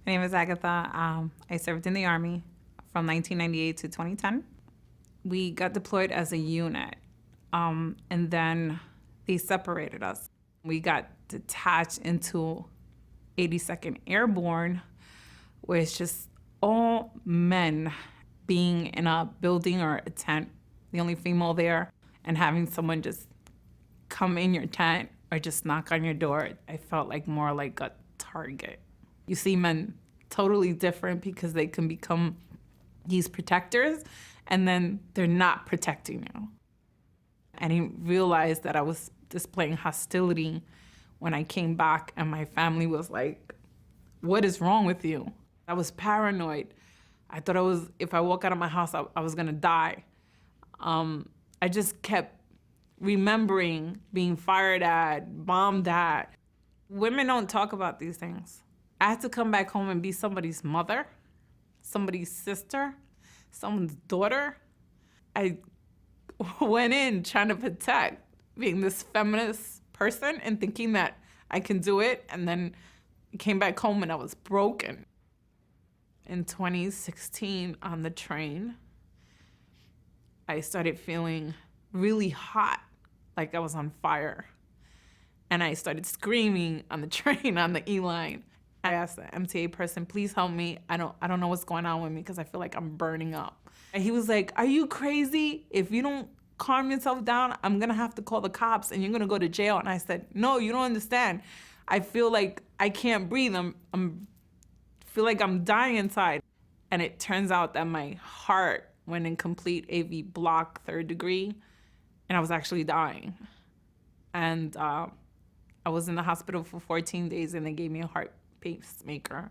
My name is Agatha. I served in the Army from 1998 to 2010. We got deployed as a unit, and then they separated us. We got detached into 82nd Airborne, where it's just all men being in a building or a tent, the only female there, and having someone just come in your tent or just knock on your door. I felt like more like a target. You see men totally different because they can become these protectors and then they're not protecting you. I didn't realize that I was displaying hostility when I came back and my family was like, what is wrong with you? I was paranoid. I thought if I walk out of my house, I was gonna die. I just kept remembering being fired at, bombed at. Women don't talk about these things. I had to come back home and be somebody's mother, somebody's sister, someone's daughter. I went in trying to protect, being this feminist person and thinking that I can do it, and then came back home and I was broken. In 2016 on the train, I started feeling really hot, like I was on fire. And I started screaming on the train on the E-line. I asked the MTA person, please help me. I don't know what's going on with me because I feel like I'm burning up. And he was like, are you crazy? If you don't calm yourself down, I'm gonna have to call the cops and you're gonna go to jail. And I said, no, you don't understand. I feel like I can't breathe. Feel like I'm dying inside. And it turns out that my heart went in complete AV block 3rd degree, and I was actually dying. And I was in the hospital for 14 days and they gave me a heart pacemaker.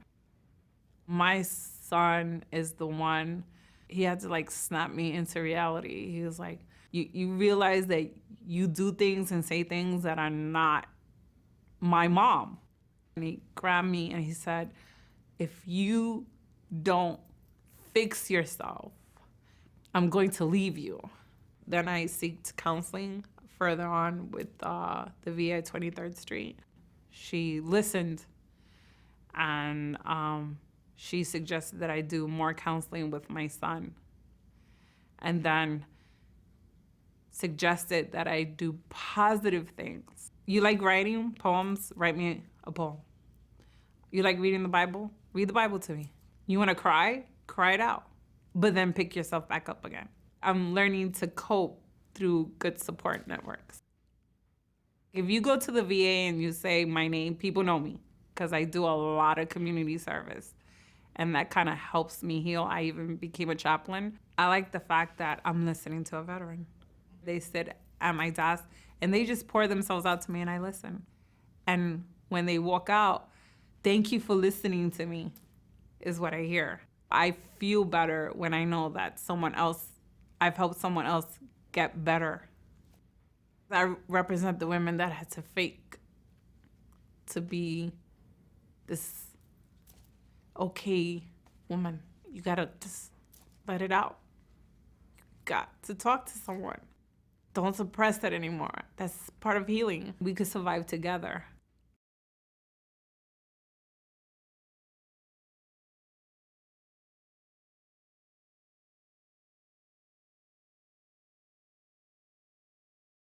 My son is the one, he had to like snap me into reality. He was like, you realize that you do things and say things that are not my mom. And he grabbed me and he said, if you don't fix yourself, I'm going to leave you. Then I sought counseling further on with the VA 23rd Street. She listened and she suggested that I do more counseling with my son. And then suggested that I do positive things. You like writing poems? Write me a poem. You like reading the Bible? Read the Bible to me. You wanna cry? Cry it out. But then pick yourself back up again. I'm learning to cope through good support networks. If you go to the VA and you say my name, people know me because I do a lot of community service and that kind of helps me heal. I even became a chaplain. I like the fact that I'm listening to a veteran. They sit at my desk and they just pour themselves out to me and I listen. And when they walk out, thank you for listening to me is what I hear. I feel better when I know that I've helped someone else get better. I represent the women that had to fake to be this okay woman. You gotta just let it out. You got to talk to someone. Don't suppress that anymore. That's part of healing. We could survive together.